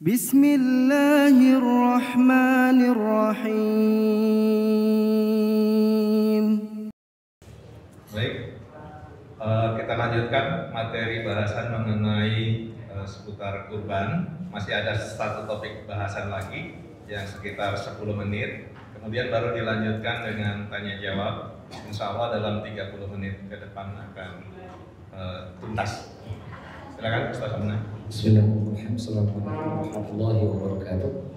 Bismillahirrahmanirrahim. Baik, kita lanjutkan materi bahasan mengenai seputar kurban. Masih ada satu topik bahasan lagi yang sekitar 10 menit. Kemudian baru dilanjutkan dengan tanya jawab. Insya Allah dalam 30 menit ke depan akan tuntas. Silakan Ustaz Hamna. Bismillahirrahmanirrahim. Assalamualaikum warahmatullahi wabarakatuh.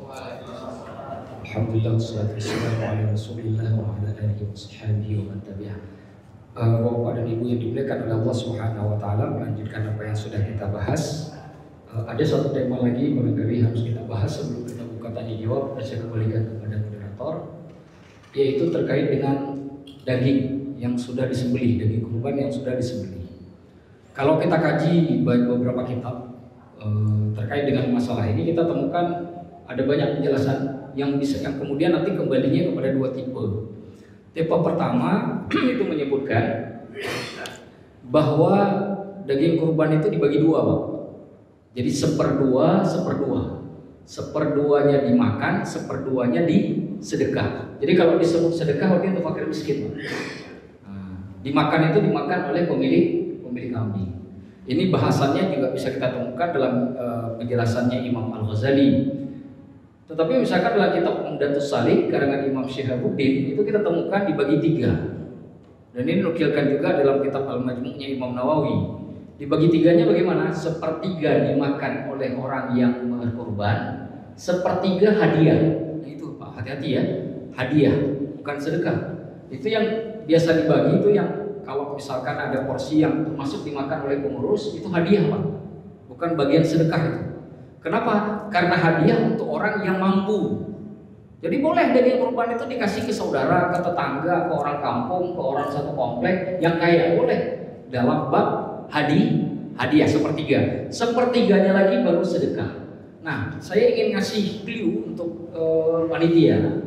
Alhamdulillah wassalatu wassalamu ala Rasulillah wa ala alihi wa sahbihi wa man tabi'ah. Bapak dan Ibu yang dimuliakan oleh Allah Subhanahu wa taala, melanjutkan apa yang sudah kita bahas. Ada satu tema lagi barangkali harus kita bahas sebelum kita buka tanya jawab, dan saya kembalikan kepada moderator, yaitu terkait dengan daging yang sudah disembelih, daging kurban yang sudah disembelih. Kalau kita kaji beberapa kitab terkait dengan masalah ini, kita temukan ada banyak penjelasan yang kemudian nanti kembalinya kepada dua tipe. Tipe pertama itu menyebutkan bahwa daging kurban itu dibagi dua, Pak. Jadi seperduanya dimakan, seperduanya disedekah. Jadi kalau disebut sedekah berarti untuk fakir miskin, Pak. Dimakan itu dimakan oleh pemilik kambing. Ini bahasannya juga bisa kita temukan dalam penjelasannya Imam Al-Ghazali. Tetapi misalkan dalam kitab Umdatus Salik karangan Imam Syihabuddin itu kita temukan dibagi tiga. Dan ini dinukilkan juga dalam kitab Al-Majmu'nya Imam Nawawi. Dibagi tiganya bagaimana? Sepertiga dimakan oleh orang yang berkurban, sepertiga hadiah. Nah, itu Pak, hati-hati ya, hadiah bukan sedekah. Itu yang biasa dibagi, itu yang kalau misalkan ada porsi yang termasuk dimakan oleh pengurus, itu hadiah, Pak, bukan bagian sedekah itu. Kenapa? Karena hadiah untuk orang yang mampu. Jadi boleh daging kurban itu dikasih ke saudara, ke tetangga, ke orang kampung, ke orang satu komplek yang kaya, boleh. Dalam bab hadiah sepertiga. Sepertiganya lagi baru sedekah. Nah, saya ingin ngasih clue untuk panitia.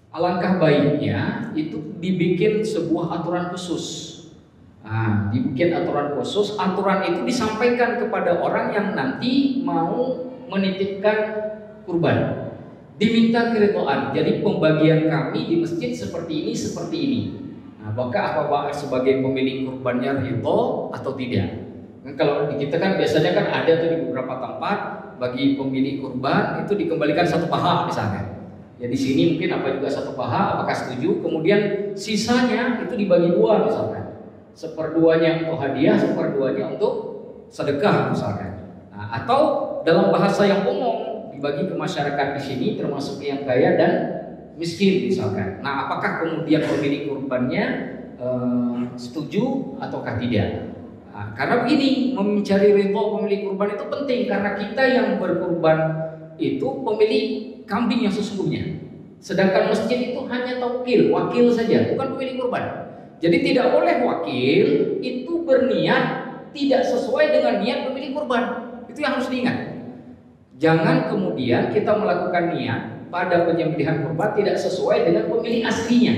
Alangkah baiknya itu dibikin sebuah aturan khusus. Nah, dibikin aturan khusus. Aturan itu disampaikan kepada orang yang nanti mau menitipkan kurban. Diminta keridhaan. Jadi pembagian kami di masjid seperti ini. Nah, apakah sebagai pemilik kurbannya ridho atau tidak? Nah, kalau di kita kan biasanya kan ada tuh di beberapa tempat bagi pemilik kurban itu dikembalikan satu paha misalnya. Ya di sini mungkin juga satu paha, apakah setuju? Kemudian sisanya itu dibagi dua misalkan. Seperduanya untuk hadiah, seperduanya untuk sedekah misalkan. Nah, atau dalam bahasa yang umum dibagi ke masyarakat di sini termasuk yang kaya dan miskin misalkan. Nah, apakah kemudian pemilik kurbannya setuju ataukah tidak? Nah, karena begini, mencari ridho pemilik kurban itu penting karena kita yang berkurban itu pemilik kambing yang sesungguhnya. Sedangkan masjid itu hanya wakil saja, bukan pemilik kurban. Jadi tidak boleh wakil itu berniat tidak sesuai dengan niat pemilik kurban. Itu yang harus diingat. Jangan kemudian kita melakukan niat pada penyembelihan kurban tidak sesuai dengan pemilik aslinya.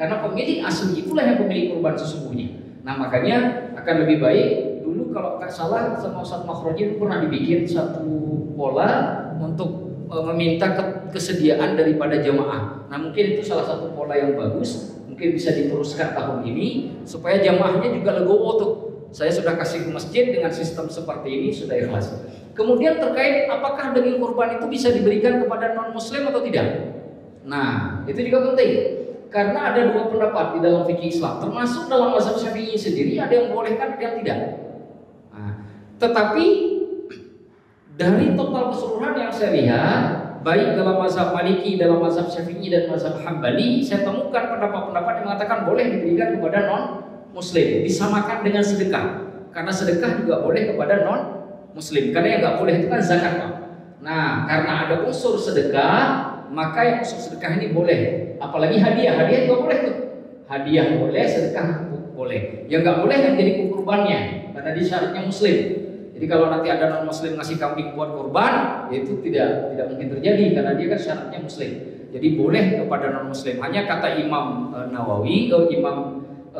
Karena pemilik asli itulah yang pemilik kurban sesungguhnya. Nah, makanya akan lebih baik dulu kalau tak salah sama Ustaz Makhroji pernah dibikin satu pola untuk meminta kesediaan daripada jamaah. Nah, mungkin itu salah satu pola yang bagus, mungkin bisa diteruskan tahun ini supaya jamaahnya juga legowo tuh. Saya sudah kasih ke masjid dengan sistem seperti ini, sudah ikhlas. Kemudian terkait apakah daging kurban itu bisa diberikan kepada non-muslim atau tidak? Nah, itu juga penting. Karena ada dua pendapat di dalam fikih Islam, termasuk dalam mazhab Syafi'i sendiri ada yang bolehkan, ada yang tidak. Nah, tetapi dari total keseluruhan yang saya lihat, baik dalam mazhab Maliki, dalam mazhab Syafi'i dan mazhab Hambali, saya temukan pendapat-pendapat yang mengatakan boleh diberikan kepada non-muslim, disamakan dengan sedekah. Karena sedekah juga boleh kepada non-muslim. Karena yang nggak boleh itu kan zakat, Pak. Nah, karena ada unsur sedekah, maka yang unsur sedekah ini boleh. Apalagi hadiah juga boleh tuh. Hadiah boleh, sedekah boleh. Yang nggak boleh yang jadi kurbannya, karena dia syaratnya muslim. Jadi kalau nanti ada non muslim ngasih kambing buat kurban, itu tidak mungkin terjadi karena dia kan syaratnya muslim. Jadi boleh kepada non muslim. Hanya kata Imam Nawawi atau Imam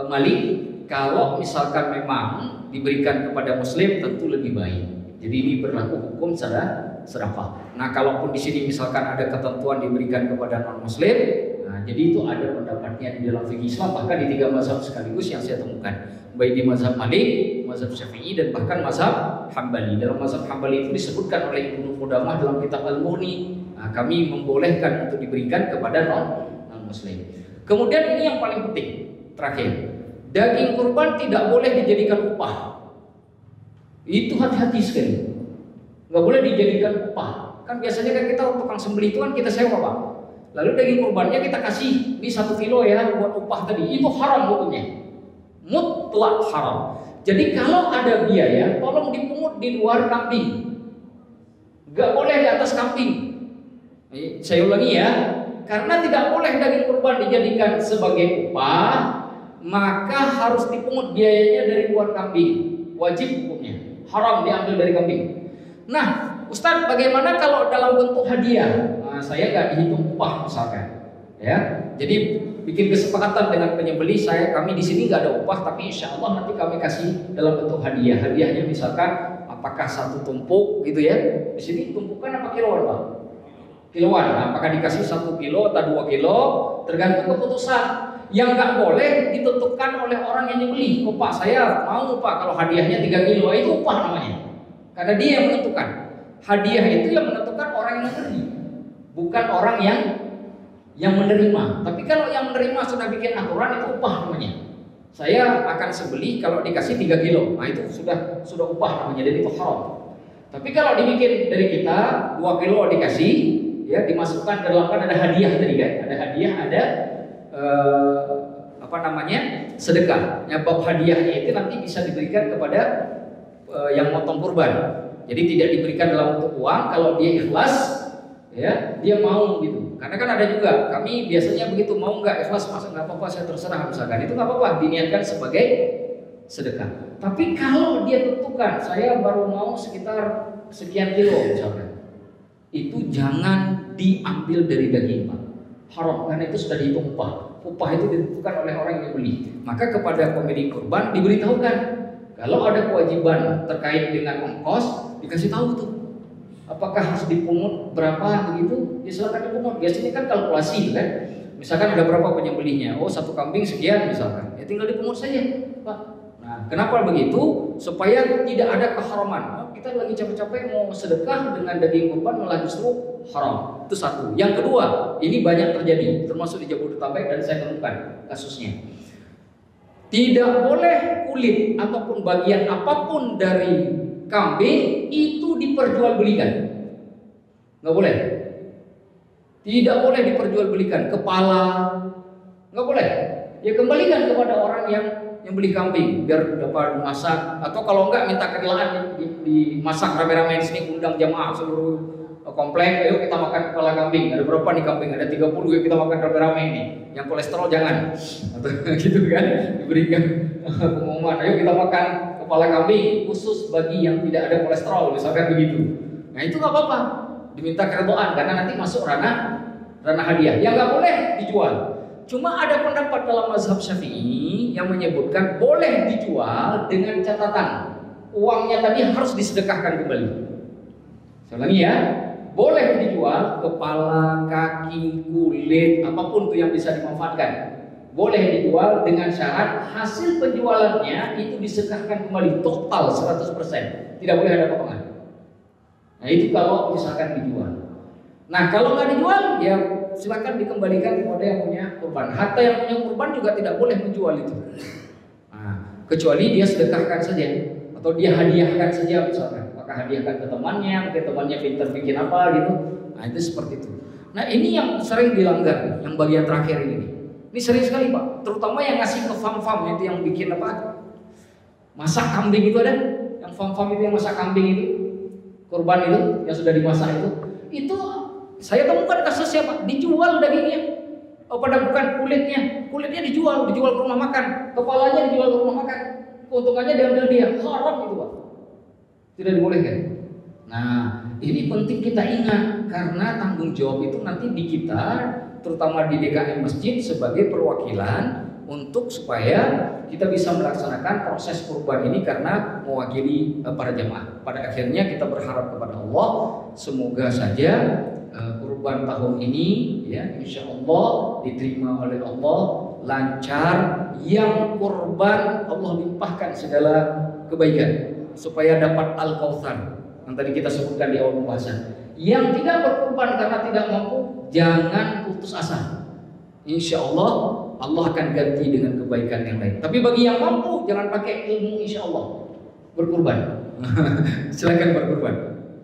Malik, kalau misalkan memang diberikan kepada muslim tentu lebih baik. Jadi ini berlaku hukum secara sedekah. Nah, kalaupun di sini misalkan ada ketentuan diberikan kepada non-muslim, nah jadi itu ada pendapatnya di dalam fikih Islam, bahkan di 3 mazhab sekaligus yang saya temukan, baik di mazhab Malik, mazhab Syafi'i, dan bahkan mazhab Hambali. Dalam mazhab Hambali itu disebutkan oleh Ibnu Qudamah dalam kitab Al-Mughni, nah, kami membolehkan untuk diberikan kepada non-muslim. Kemudian ini yang paling penting, terakhir, daging kurban tidak boleh dijadikan upah. Itu hati-hati sekali, nggak boleh dijadikan upah. Kan biasanya kan kita tukang sembelih itu kan kita sewa, Pak. Lalu daging kurbannya kita kasih di 1 kilo ya buat upah tadi, itu haram hukumnya, mutlak haram. Jadi kalau ada biaya, tolong dipungut di luar kambing, nggak boleh di atas kambing. Saya ulangi ya, karena tidak boleh daging kurban dijadikan sebagai upah, maka harus dipungut biayanya dari luar kambing, wajib hukumnya, haram diambil dari kambing. Nah, Ustadz, bagaimana kalau dalam bentuk hadiah? Nah, saya nggak dihitung upah misalkan, ya. Jadi bikin kesepakatan dengan penyembelih, kami di sini nggak ada upah, tapi insya Allah nanti kami kasih dalam bentuk hadiah. Hadiahnya misalkan apakah 1 tumpuk gitu ya? Di sini tumpukan apa kiloan, Pak? Kiloan. Nah, apakah dikasih 1 kilo atau 2 kilo? Tergantung keputusan. Yang nggak boleh ditentukan oleh orang yang nyembelih. Oh Pak, saya mau Pak kalau hadiahnya 3 kilo, itu upah namanya. Karena dia yang menentukan. Hadiah itu yang menentukan orang yang memberi, bukan orang yang menerima. Tapi kalau yang menerima sudah bikin aturan, itu upah namanya. Saya akan sembelih kalau dikasih 3 kilo, nah itu sudah upah namanya, dan itu haram. Tapi kalau dibikin dari kita 2 kilo dikasih, ya dimasukkan ke dalam, kan ada hadiah tadi kan, ada hadiah, ada sedekah. Ya, bab hadiahnya itu nanti bisa diberikan kepada yang motong kurban. Jadi tidak diberikan dalam bentuk uang. Kalau dia ikhlas, ya dia mau gitu. Karena kan ada juga, kami biasanya begitu, mau nggak ikhlas, masa nggak apa-apa, saya terserah misalkan, itu nggak apa-apa, diniatkan sebagai sedekah. Tapi kalau dia tentukan, saya baru mau sekitar sekian kilo misalkan, itu jangan diambil dari daging, Pak. Haram, karena itu sudah dihitung upah. Upah itu ditentukan oleh orang yang beli. Maka kepada pemilik kurban diberitahukan, kalau ada kewajiban terkait dengan ongkos, dikasih tahu tuh. Apakah harus dipungut berapa begitu? Ya silakan dipungut. Biasanya kan kalkulasi kan. Misalkan ada berapa penyembelihnya? Oh 1 kambing sekian misalkan. Ya tinggal dipungut saja, Pak. Nah, kenapa begitu? Supaya tidak ada keharaman. Oh, kita lagi capek-capek mau sedekah dengan daging kurban malah justru haram. Itu satu. Yang kedua, ini banyak terjadi, termasuk di Jabodetabek dan saya temukan kasusnya. Tidak boleh kulit ataupun bagian apapun dari kambing itu diperjualbelikan. Nggak boleh. Tidak boleh diperjualbelikan. Kepala nggak boleh. Ya kembalikan kepada orang yang beli kambing biar dapat dimasak, atau kalau enggak minta kerelaan dimasak rame-rame di sini, undang jamaah seluruh komplek, ayo kita makan kepala kambing. Ada berapa nih kambing? Ada 30, yuk kita makan rame-rame ini. Yang kolesterol jangan. Atau gitu kan, diberikan pengumuman, ayo kita makan kepala kambing khusus bagi yang tidak ada kolesterol, misalkan begitu. Nah itu nggak apa-apa, diminta keredoan karena nanti masuk ranah hadiah. Yang nggak boleh dijual. Cuma ada pendapat dalam mazhab Syafi'i yang menyebutkan boleh dijual dengan catatan uangnya tadi harus disedekahkan kembali. Saya ulangi ya, boleh dijual kepala, kaki, kulit, apapun itu yang bisa dimanfaatkan. Boleh dijual dengan syarat hasil penjualannya itu disedekahkan kembali total 100%. Tidak boleh ada potongan. Nah itu kalau misalkan dijual. Nah kalau nggak dijual ya silakan dikembalikan kepada yang punya kurban. Harta yang punya kurban juga tidak boleh menjual itu. Nah, kecuali dia sedekahkan saja atau dia hadiahkan saja misalkan. Maka hadiahkan ke temannya, mungkin temannya pintar bikin apa gitu. Nah itu seperti itu. Nah ini yang sering dilanggar, yang bagian terakhir ini. Ini sering sekali Pak, terutama yang ngasih ke farm-farm itu yang bikin apa? Masak kambing itu ada, yang farm-farm itu yang masak kambing itu, kurban itu yang sudah dimasak itu saya temukan kasusnya Pak, dijual dagingnya. Oh pada bukan kulitnya dijual ke rumah makan, kepalanya dijual ke rumah makan, keuntungannya diambil dia, haram itu Pak, tidak dibolehkan. Nah ini penting kita ingat karena tanggung jawab itu nanti di kita, terutama di DKM masjid sebagai perwakilan untuk supaya kita bisa melaksanakan proses kurban ini karena mewakili para jamaah. Pada akhirnya kita berharap kepada Allah semoga saja kurban tahun ini ya insya Allah diterima oleh Allah, lancar, yang kurban Allah limpahkan segala kebaikan supaya dapat Al-Kautsar yang tadi kita sebutkan di awal pembahasan. Yang tidak berkurban karena tidak mampu, jangan putus asa. Insya Allah Allah akan ganti dengan kebaikan yang lain. Tapi bagi yang mampu, jangan pakai ilmu insya Allah berkurban. Silakan berkurban.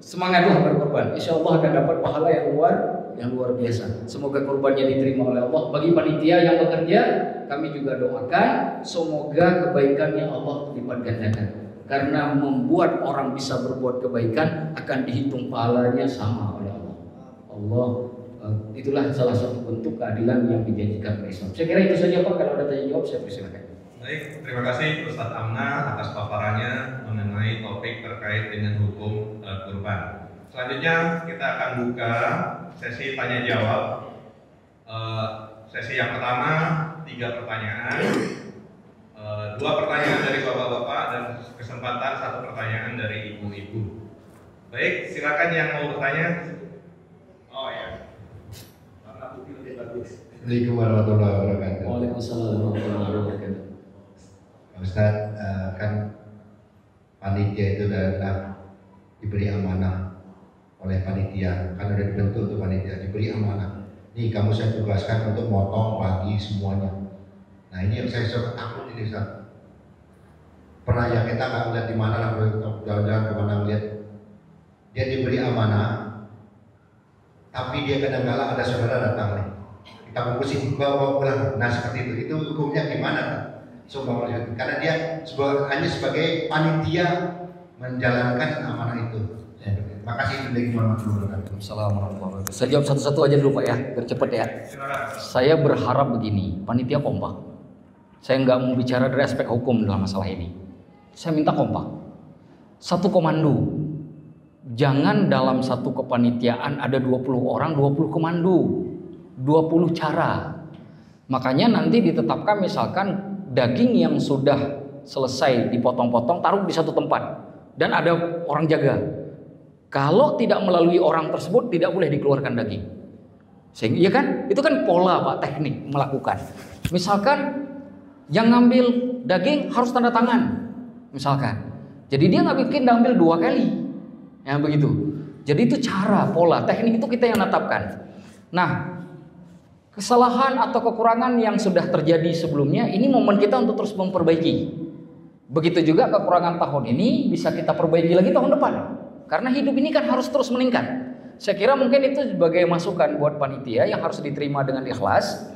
Semangatlah berkurban. Insya Allah akan dapat pahala yang luar biasa. Semoga kurbannya diterima oleh Allah. Bagi panitia yang bekerja, kami juga doakan semoga kebaikannya Allah lipat gandakan. Karena membuat orang bisa berbuat kebaikan akan dihitung pahalanya sama oleh Allah. Allah itulah salah satu bentuk keadilan yang dijanjikan oleh Islam. Saya kira itu saja Pak. Kalau ada tanya jawab saya persilakan. Baik, terima kasih Ustadz Amna atas paparannya mengenai topik terkait dengan hukum kurban. Selanjutnya kita akan buka sesi tanya jawab. Sesi yang pertama 3 pertanyaan, 2 pertanyaan dari bapak-bapak dan kesempatan 1 pertanyaan dari ibu-ibu. Baik, silakan yang mau bertanya. Oh ya. Assalamualaikum warahmatullahi wabarakatuh. Waalaikumsalam warahmatullahi wabarakatuh. Ustaz, kan panitia itu adalah diberi amanah oleh panitia, kan udah dibentuk tuh panitia, diberi amanah. Nih kamu saya tugaskan untuk motong bagi semuanya. Nah ini yang saya suka takut ini Ustaz. Pernah ya kita nggak lihat di mana lah, jalan-jalan kemana lihat dia diberi amanah, tapi dia kadang-kala ada saudara datang nih, kita bungkusin bawa pulang. Nah seperti itu hukumnya gimana kan? Karena dia hanya sebagai panitia menjalankan amanah itu. Terima kasih. Assalamualaikum. Saya jawab satu-satu aja dulu Pak ya, biar cepat ya. Saya berharap begini, panitia kompak. Saya nggak mau bicara dari aspek hukum dalam masalah ini. Saya minta kompak. Satu komando. Jangan dalam satu kepanitiaan ada 20 orang, 20 komando, 20 cara. Makanya nanti ditetapkan misalkan daging yang sudah selesai dipotong-potong taruh di satu tempat dan ada orang jaga. Kalau tidak melalui orang tersebut tidak boleh dikeluarkan daging. Sehingga ya kan? Itu kan pola Pak teknik melakukan. Misalkan yang ngambil daging harus tanda tangan. Misalkan. Jadi dia nggak bikin ngambil 2 kali. Ya begitu. Jadi itu cara, pola, teknik itu kita yang menetapkan. Nah, kesalahan atau kekurangan yang sudah terjadi sebelumnya, ini momen kita untuk terus memperbaiki. Begitu juga kekurangan tahun ini bisa kita perbaiki lagi tahun depan. Karena hidup ini kan harus terus meningkat. Saya kira mungkin itu sebagai masukan buat panitia yang harus diterima dengan ikhlas.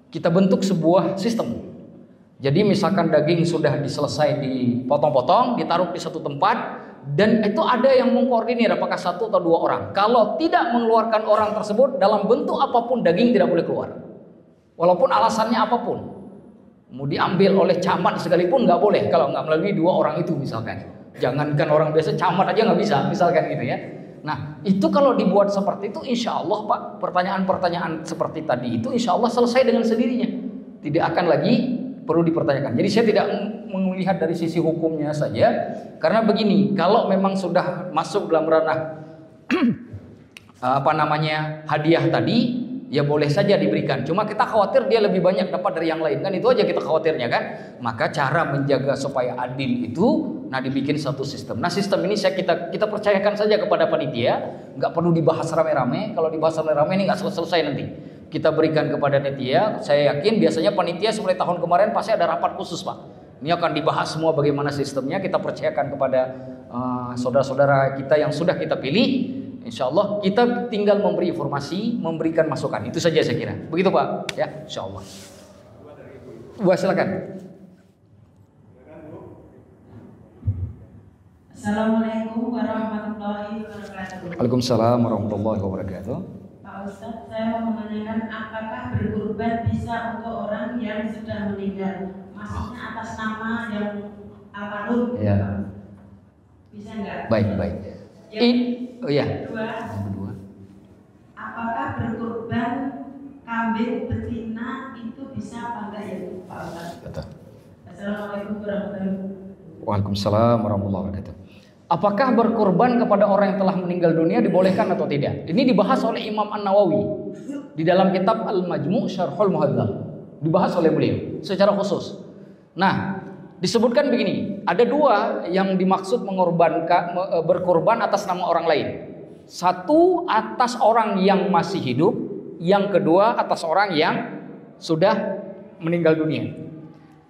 Kita bentuk sebuah sistem. Jadi misalkan daging sudah diselesai dipotong-potong, ditaruh di satu tempat, dan itu ada yang mengkoordinir apakah 1 atau 2 orang. Kalau tidak mengeluarkan orang tersebut dalam bentuk apapun daging tidak boleh keluar. Walaupun alasannya apapun. Mau diambil oleh camat sekalipun nggak boleh kalau nggak melalui 2 orang itu misalkan. Jangankan orang biasa, camat aja nggak bisa misalkan gitu ya. Nah itu kalau dibuat seperti itu insya Allah Pak, pertanyaan-pertanyaan seperti tadi itu insya Allah selesai dengan sendirinya. Tidak akan lagi perlu dipertanyakan. Jadi saya tidak melihat dari sisi hukumnya saja, karena begini, kalau memang sudah masuk dalam ranah hadiah tadi, ya boleh saja diberikan. Cuma kita khawatir dia lebih banyak dapat dari yang lain, kan itu aja kita khawatirnya kan. Maka cara menjaga supaya adil itu, nah dibikin satu sistem. Nah sistem ini kita percayakan saja kepada panitia, nggak perlu dibahas rame-rame. Kalau dibahas rame-rame ini nggak selesai nanti. Kita berikan kepada panitia. Saya yakin biasanya panitia seperti tahun kemarin pasti ada rapat khusus Pak. Ini akan dibahas semua bagaimana sistemnya. Kita percayakan kepada saudara-saudara kita yang sudah kita pilih. Insya Allah kita tinggal memberi informasi, memberikan masukan. Itu saja saya kira. Begitu Pak. Ya, insya Allah. Wah silakan. Assalamualaikum warahmatullahi wabarakatuh. Waalaikumsalam warahmatullahi wabarakatuh. Pak Ustadz, saya mau menanyakan apakah berkurban bisa untuk orang yang sudah meninggal? Maksudnya atas nama yang almarhum? Ya. Bisa enggak? Baik. Kedua, apakah berkurban kambing betina itu bisa apa enggak ya Pak Assalamualaikum warahmatullahi wabarakatuh. Waalaikumsalam warahmatullahi wabarakatuh. Apakah berkorban kepada orang yang telah meninggal dunia dibolehkan atau tidak? Ini dibahas oleh Imam An-Nawawi di dalam kitab Al-Majmu' Syarhul Muhadzab. Dibahas oleh beliau secara khusus. Nah, disebutkan begini, ada dua yang dimaksud berkorban atas nama orang lain. Satu atas orang yang masih hidup, yang kedua atas orang yang sudah meninggal dunia.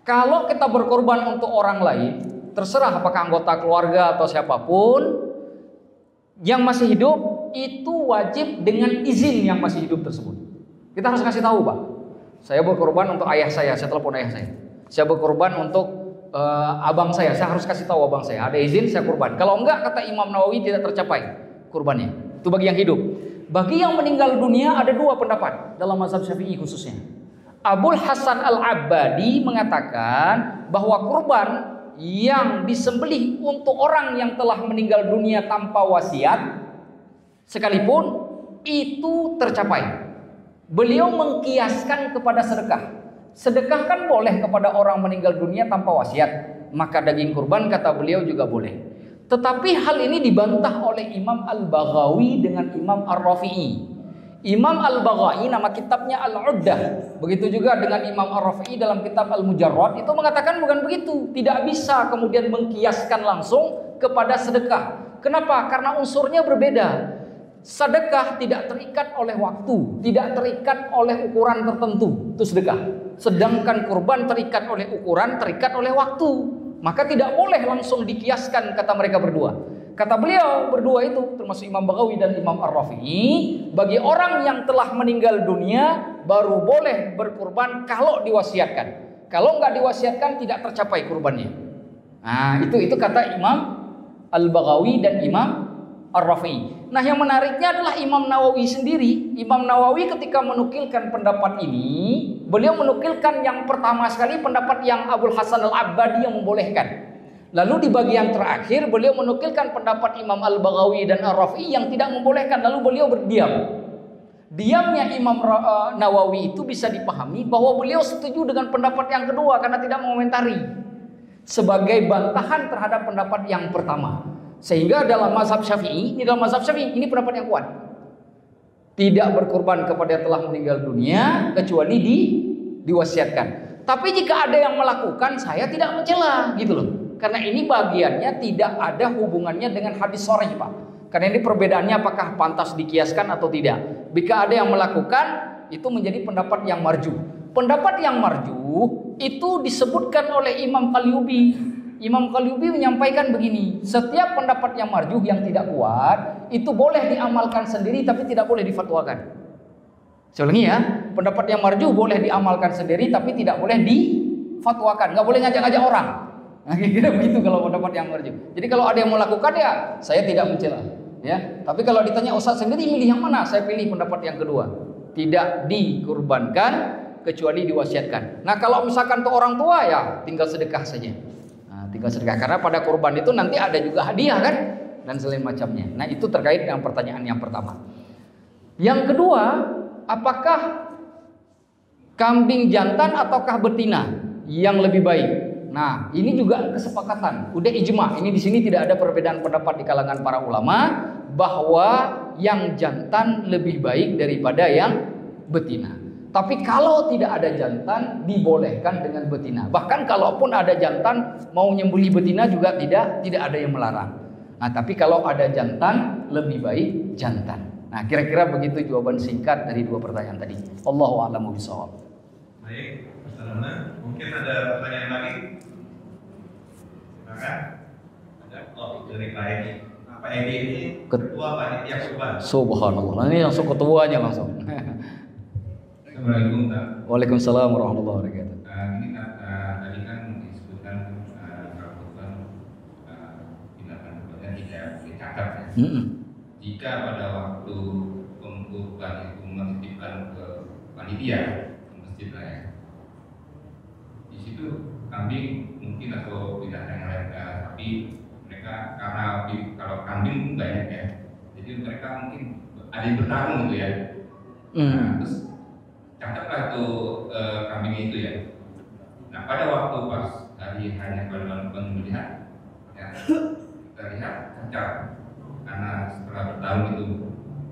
Kalau kita berkorban untuk orang lain, terserah apakah anggota keluarga atau siapapun yang masih hidup, itu wajib dengan izin yang masih hidup tersebut. Kita harus kasih tahu, Pak, saya berkorban untuk ayah saya telepon ayah saya. Saya berkorban untuk abang saya harus kasih tahu abang saya, ada izin saya kurban. Kalau enggak, kata Imam Nawawi, tidak tercapai kurbannya. Itu bagi yang hidup. Bagi yang meninggal dunia ada dua pendapat dalam mazhab Syafi'i khususnya. Abul Hasan Al-Abbadi mengatakan bahwa kurban yang disembelih untuk orang yang telah meninggal dunia tanpa wasiat sekalipun itu tercapai. Beliau mengkiaskan kepada sedekah. Sedekah kan boleh kepada orang meninggal dunia tanpa wasiat, maka daging kurban kata beliau juga boleh. Tetapi hal ini dibantah oleh Imam Al-Baghawi dengan Imam Ar-Rafi'i. Imam Al-Baghawi nama kitabnya Al-Uddah. Begitu juga dengan Imam Ar-Rafi'i dalam kitab Al-Mujarrad itu mengatakan bukan begitu. Tidak bisa kemudian mengkiaskan langsung kepada sedekah. Kenapa? Karena unsurnya berbeda. Sedekah tidak terikat oleh waktu, tidak terikat oleh ukuran tertentu. Itu sedekah. Sedangkan kurban terikat oleh ukuran, terikat oleh waktu. Maka tidak boleh langsung dikiaskan, kata mereka berdua. Kata beliau berdua itu, termasuk Imam Baghawi dan Imam Ar-Rafi'i, bagi orang yang telah meninggal dunia baru boleh berkurban kalau diwasiatkan. Kalau nggak diwasiatkan tidak tercapai kurbannya. Nah, itu kata Imam Al-Baghawi dan Imam Ar-Rafi'i. Nah, yang menariknya adalah Imam Nawawi sendiri. Imam Nawawi ketika menukilkan pendapat ini, beliau menukilkan yang pertama sekali pendapat yang Abul Hasan Al-Abbadi yang membolehkan. Lalu di bagian terakhir beliau menukilkan pendapat Imam Al-Baghawi dan Ar-Rafi'i yang tidak membolehkan. Lalu beliau berdiam. Diamnya Imam Nawawi itu bisa dipahami bahwa beliau setuju dengan pendapat yang kedua karena tidak mengomentari sebagai bantahan terhadap pendapat yang pertama. Sehingga dalam mazhab Syafi'i, ini pendapat yang kuat. Tidak berkorban kepada yang telah meninggal dunia kecuali diwasiatkan. Tapi jika ada yang melakukan, saya tidak mencela, gitu loh. Karena ini bagiannya tidak ada hubungannya dengan hadis sharih, Pak. Karena ini perbedaannya apakah pantas dikiaskan atau tidak. Jika ada yang melakukan, itu menjadi pendapat yang marjuh. Pendapat yang marjuh itu disebutkan oleh Imam Qalyubi. Imam Qalyubi menyampaikan begini, setiap pendapat yang marjuh yang tidak kuat itu boleh diamalkan sendiri tapi tidak boleh difatwakan. Saya ulangi ya, pendapat yang marjuh boleh diamalkan sendiri tapi tidak boleh difatwakan, nggak boleh ngajak-ngajak orang. Nah, kira-kira begitu kalau pendapat yang marjuh. Jadi kalau ada yang melakukan ya saya tidak mencela, ya. Tapi kalau ditanya Ustaz sendiri milih yang mana? Saya pilih pendapat yang kedua. Tidak dikurbankan kecuali diwasiatkan. Nah, kalau misalkan untuk orang tua ya tinggal sedekah saja. Tinggal sedekah karena pada kurban itu nanti ada juga hadiah kan dan selain macamnya. Nah, itu terkait dengan pertanyaan yang pertama. Yang kedua, apakah kambing jantan ataukah betina yang lebih baik? Nah, ini juga kesepakatan, udah ijma. Ini di sini tidak ada perbedaan pendapat di kalangan para ulama bahwa yang jantan lebih baik daripada yang betina. Tapi kalau tidak ada jantan dibolehkan dengan betina. Bahkan kalaupun ada jantan mau nyembelih betina juga tidak ada yang melarang. Nah, tapi kalau ada jantan lebih baik jantan. Nah, kira-kira begitu jawaban singkat dari dua pertanyaan tadi. Allahu a'lamu bishawab. Baik, Ustaz Rana, mungkin ada pertanyaan lagi? Silakan. Ada dari lain. Pak Edi ini ketua panitia kurban. Subhanallah. Ini langsung ketuanya langsung. Assalamualaikum. Waalaikumsalam warahmatullahi wabarakatuh. Ini tadi kan disebutkan melakukan tindakan perbuatan tidak dicatat ya. Jika pada waktu pengkurban itu menitipkan ke panitia masjid lah ya, di situ kambing mungkin atau tidak ada yang lain, tapi mereka karena kalau kambing banyak ya, jadi mereka mungkin ada yang bertarung gitu ya. Nah, terus catatlah tuh kambing itu ya. Nah, pada waktu pas dari hanya kalau penyembelihan ya terlihat cacat karena setelah bertahun itu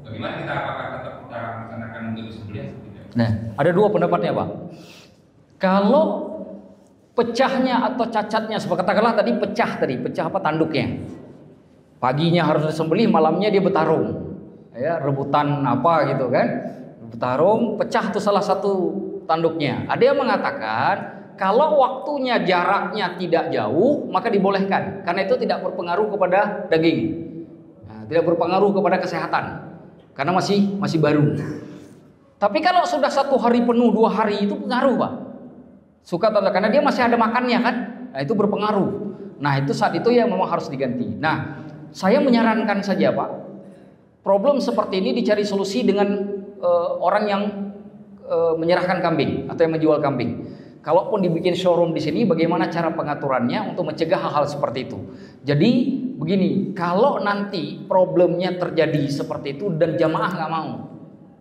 bagaimana kita apakah tetap kita laksanakan untuk disembelih atau tidak? Nah, ada dua pendapatnya Pak. Kalau pecahnya atau cacatnya, seperti katakanlah tadi pecah apa tanduknya. Paginya harus disembelih, malamnya dia bertarung. Ya, rebutan apa gitu kan. Bertarung, pecah tuh salah satu tanduknya. Ada yang mengatakan kalau waktunya jaraknya tidak jauh maka dibolehkan karena itu tidak berpengaruh kepada daging. Nah, tidak berpengaruh kepada kesehatan karena masih baru. Tapi kalau sudah 1 hari penuh 2 hari itu pengaruh Pak. Suka atau karena dia masih ada makannya kan. Nah, itu berpengaruh. Nah, itu saat itu ya memang harus diganti. Nah, saya menyarankan saja Pak, problem seperti ini dicari solusi dengan orang yang menyerahkan kambing atau yang menjual kambing. Kalaupun dibikin showroom di sini, bagaimana cara pengaturannya untuk mencegah hal-hal seperti itu. Jadi begini, kalau nanti problemnya terjadi seperti itu dan jamaah nggak mau,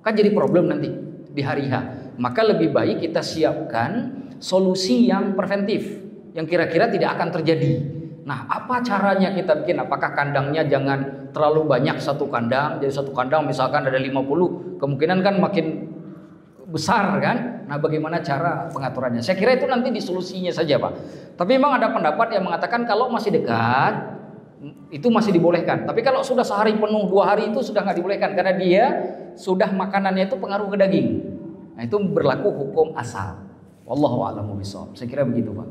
kan jadi problem nanti di hari H. Maka lebih baik kita siapkan solusi yang preventif, yang kira-kira tidak akan terjadi. Nah, apa caranya kita bikin? Apakah kandangnya jangan terlalu banyak satu kandang? Jadi satu kandang misalkan ada 50, kemungkinan kan makin besar kan? Nah, bagaimana cara pengaturannya? Saya kira itu nanti di solusinya saja Pak. Tapi memang ada pendapat yang mengatakan kalau masih dekat itu masih dibolehkan. Tapi kalau sudah sehari penuh 2 hari itu sudah nggak dibolehkan karena dia sudah makanannya itu pengaruh ke daging. Nah, itu berlaku hukum asal. Wallahu a'lamu bishawab. Saya kira begitu Pak.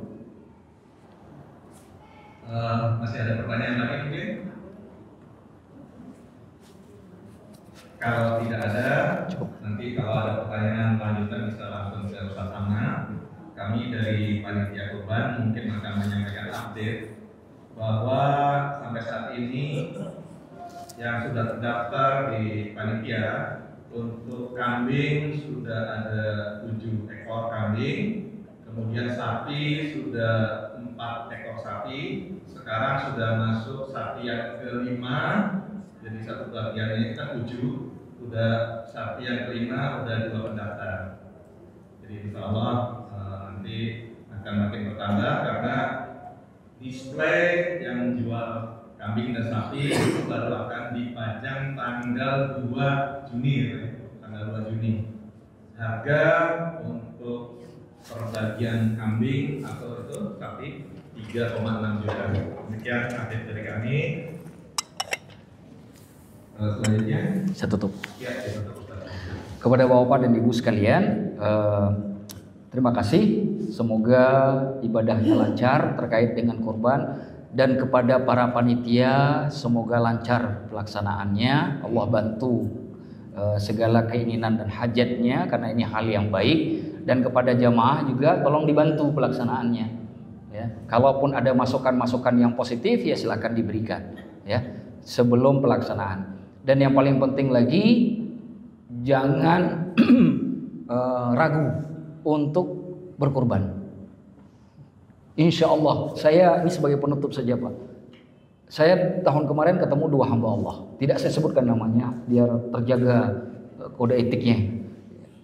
Masih ada pertanyaan lagi mungkin? Kalau tidak ada, nanti kalau ada pertanyaan lanjutan bisa langsung ke Ustaz Amna. Kami dari Panitia Kurban mungkin akan menyampaikan update bahwa sampai saat ini yang sudah terdaftar di Panitia untuk kambing sudah ada 7 ekor kambing, kemudian sapi sudah 4 ekor sapi. Sekarang sudah masuk sapi yang ke-5, jadi satu bagian ini kan 7, sudah sapi yang ke-5 udah 2 pendaftar. Jadi insya Allah nanti akan makin bertambah karena display yang menjual kambing dan sapi itu baru akan dipajang tanggal 2 Juni, tanggal 2 Juni. Harga untuk perbagian kambing atau itu sapi 3,6 juta. Demikian update dari kami. Selanjutnya Saya tutup. ya, saya tutup. Kepada Bapak dan Ibu sekalian, terima kasih. Semoga ibadahnya lancar terkait dengan kurban, dan kepada para panitia semoga lancar pelaksanaannya. Allah bantu segala keinginan dan hajatnya karena ini hal yang baik. Dan kepada jamaah juga tolong dibantu pelaksanaannya. Ya, kalaupun ada masukan-masukan yang positif ya silakan diberikan ya sebelum pelaksanaan. Dan yang paling penting lagi jangan ragu untuk berkurban. Insya Allah, saya ini sebagai penutup saja Pak. Saya tahun kemarin ketemu 2 hamba Allah. Tidak saya sebutkan namanya biar terjaga kode etiknya.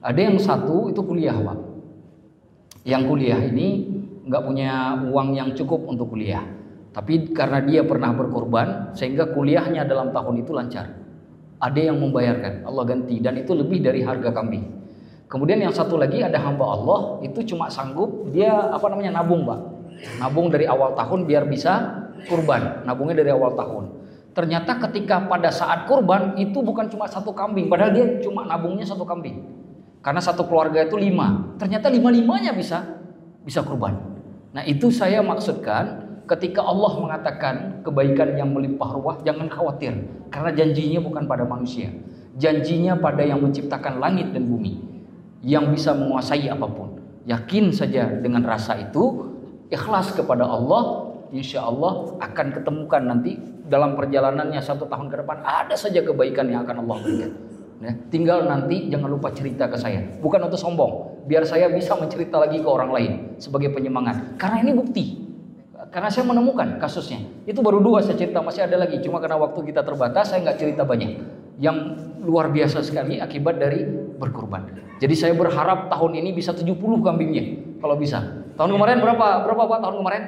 Ada yang satu itu kuliah Pak. Yang kuliah ini nggak punya uang yang cukup untuk kuliah. Tapi karena dia pernah berkorban sehingga kuliahnya dalam tahun itu lancar. Ada yang membayarkan, Allah ganti, dan itu lebih dari harga kambing. Kemudian yang satu lagi ada hamba Allah itu cuma sanggup dia nabung Pak. Nabung dari awal tahun biar bisa kurban. Nabungnya dari awal tahun. Ternyata ketika pada saat kurban itu bukan cuma 1 kambing, padahal dia cuma nabungnya 1 kambing. Karena satu keluarga itu 5. Ternyata 5-5-nya bisa kurban. Nah, itu saya maksudkan ketika Allah mengatakan kebaikan yang melimpah ruah, jangan khawatir karena janjinya bukan pada manusia. Janjinya pada yang menciptakan langit dan bumi, yang bisa menguasai apapun. Yakin saja dengan rasa itu, ikhlas kepada Allah, insya Allah akan ketemukan nanti dalam perjalanannya 1 tahun ke depan ada saja kebaikan yang akan Allah berikan. Ya, tinggal nanti jangan lupa cerita ke saya, bukan untuk sombong, biar saya bisa mencerita lagi ke orang lain sebagai penyemangat. Karena ini bukti, karena saya menemukan kasusnya. Itu baru 2 saya cerita, masih ada lagi. Cuma karena waktu kita terbatas, saya nggak cerita banyak. Yang luar biasa sekali akibat dari berkurban. Jadi saya berharap tahun ini bisa 70 kambingnya, kalau bisa. Tahun kemarin berapa Pak tahun kemarin?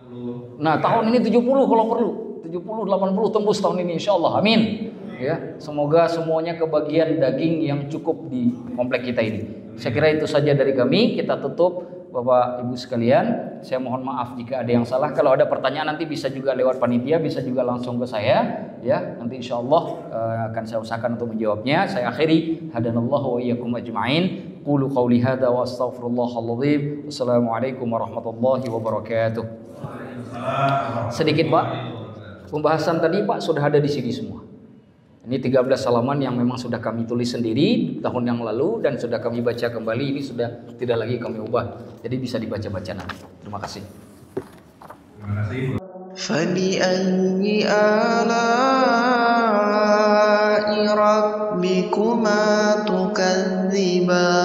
60. Nah, tahun ini 70 kalau perlu. 70, 80 tembus tahun ini insyaallah. Amin. Ya, semoga semuanya kebagian daging yang cukup di komplek kita ini. Saya kira itu saja dari kami. Kita tutup. Bapak Ibu sekalian, saya mohon maaf jika ada yang salah. Kalau ada pertanyaan nanti bisa juga lewat panitia, bisa juga langsung ke saya. Ya, nanti insya Allah akan saya usahakan untuk menjawabnya. Saya akhiri, hadanallahu wa iyyakum ajma'in. Qulu qawli hadza wa astaghfirullahal azim. Wassalamualaikum warahmatullahi wabarakatuh. Sedikit Pak, pembahasan tadi Pak sudah ada di sini semua. Ini 13 halaman yang memang sudah kami tulis sendiri tahun yang lalu dan sudah kami baca kembali. Ini sudah tidak lagi kami ubah. Jadi bisa dibaca-baca nanti. Terima kasih. Terima kasih. فَبِأَيِّ آلَاءِ رَبِّكُمَا تُكَذِّبَانِ